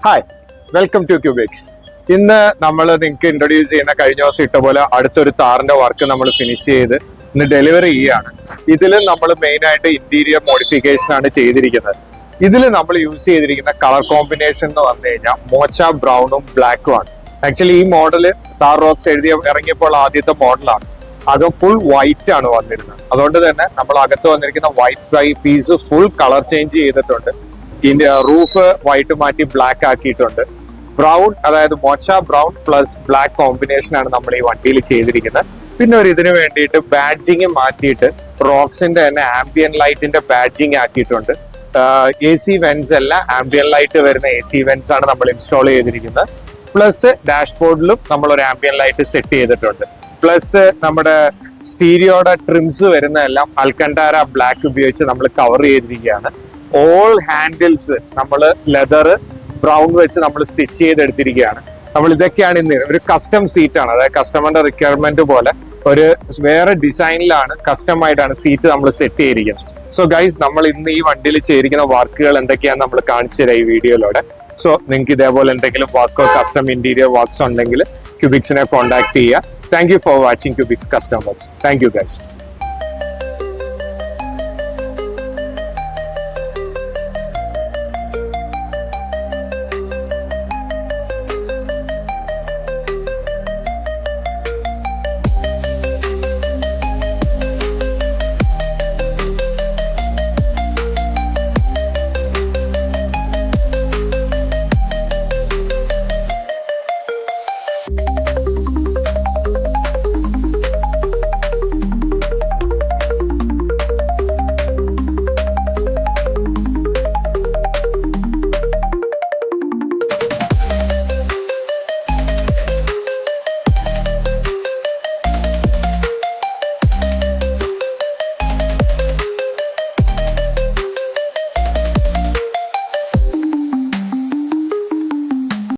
Hi, welcome to Cubics. ഇന്ന് നമ്മൾ നിങ്ങൾക്ക് ഇൻട്രൊഡ്യൂസ് ചെയ്യുന്ന കഴിഞ്ഞ ദിവസം ഇട്ട പോലെ അടുത്തൊരു താറിന്റെ വർക്ക് നമ്മൾ ഫിനിഷ് ചെയ്ത് ഇന്ന് ഡെലിവറി ചെയ്യുകയാണ്. ഇതിൽ നമ്മൾ മെയിൻ ആയിട്ട് ഇന്റീരിയർ മോഡിഫിക്കേഷൻ ആണ് ചെയ്തിരിക്കുന്നത്. ഇതിൽ നമ്മൾ യൂസ് ചെയ്തിരിക്കുന്ന കളർ കോമ്പിനേഷൻ എന്ന് പറഞ്ഞു കഴിഞ്ഞാൽ മോച്ച ബ്രൗണും ബ്ലാക്കും ആണ്. ആക്ച്വലി ഈ മോഡല് താർ റോക്സ് ഇറങ്ങിയപ്പോൾ ആദ്യത്തെ മോഡലാണ്. അത് ഫുൾ വൈറ്റ് ആണ് വന്നിരുന്നത്. അതുകൊണ്ട് തന്നെ നമ്മൾ അകത്ത് വന്നിരിക്കുന്ന white piece full colour change ചെയ്തിട്ടുണ്ട്. ഇതിന്റെ റൂഫ് വൈറ്റ് മാറ്റി ബ്ലാക്ക് ആക്കിയിട്ടുണ്ട്. ബ്രൗൺ, അതായത് mocha brown plus black combination ആണ് നമ്മൾ ഈ വണ്ടിയിൽ ചെയ്തിരിക്കുന്നത്. പിന്നെ ഇതിനു വേണ്ടിയിട്ട് ബാഡ്ജിങ് മാറ്റിയിട്ട് റോക്സിന്റെ തന്നെ ആംബിയൻ ലൈറ്റിന്റെ ബാഡ്ജിങ് ആക്കിയിട്ടുണ്ട്. AC വെന്റ്സ് എല്ലാം ആംബിയൻ ലൈറ്റ് വരുന്ന AC വെന്റ്സ് ആണ് നമ്മൾ ഇൻസ്റ്റാൾ ചെയ്തിരിക്കുന്നത്. പ്ലസ് ഡാഷ്ബോർഡിലും നമ്മൾ ഒരു ആംബിയൻ ലൈറ്റ് സെറ്റ് ചെയ്തിട്ടുണ്ട്. പ്ലസ് നമ്മുടെ സ്റ്റീരിയോയുടെ ട്രിംസ് വരുന്നതെല്ലാം അൽക്കണ്ടാര ബ്ലാക്ക് ഉപയോഗിച്ച് നമ്മൾ കവർ ചെയ്തിരിക്കുകയാണ്. ഓൾ ഹാൻഡിൽസ് നമ്മൾ ലെതർ ബ്രൗൺ വെച്ച് നമ്മൾ സ്റ്റിച്ച് ചെയ്തെടുത്തിരിക്കുകയാണ്. നമ്മൾ ഇതൊക്കെയാണ് ഇന്ന് ഒരു കസ്റ്റം സീറ്റ് ആണ്. അതായത് കസ്റ്റമറിന്റെ റിക്വയർമെന്റ് പോലെ ഒരു വേറെ ഡിസൈനിലാണ് കസ്റ്റം ആയിട്ടാണ് സീറ്റ് നമ്മൾ സെറ്റ് ചെയ്തിരിക്കുന്നത്. സോ ഗൈസ്, നമ്മൾ ഇന്ന് ഈ വണ്ടിയിൽ ചെയ്തിരിക്കുന്ന വർക്കുകൾ എന്തൊക്കെയാന്ന് നമ്മൾ കാണിച്ചു തരാം ഈ വീഡിയോയിലൂടെ. സോ നിങ്ങൾക്ക് ഇതേപോലെ എന്തെങ്കിലും വർക്കോ കസ്റ്റം ഇന്റീരിയർ വർക്ക്സ് ഉണ്ടെങ്കിൽ ക്യൂബിക്സിനെ കോൺടാക്ട് ചെയ്യുക. Thank you for watching Cubics custom works. Thank you guys.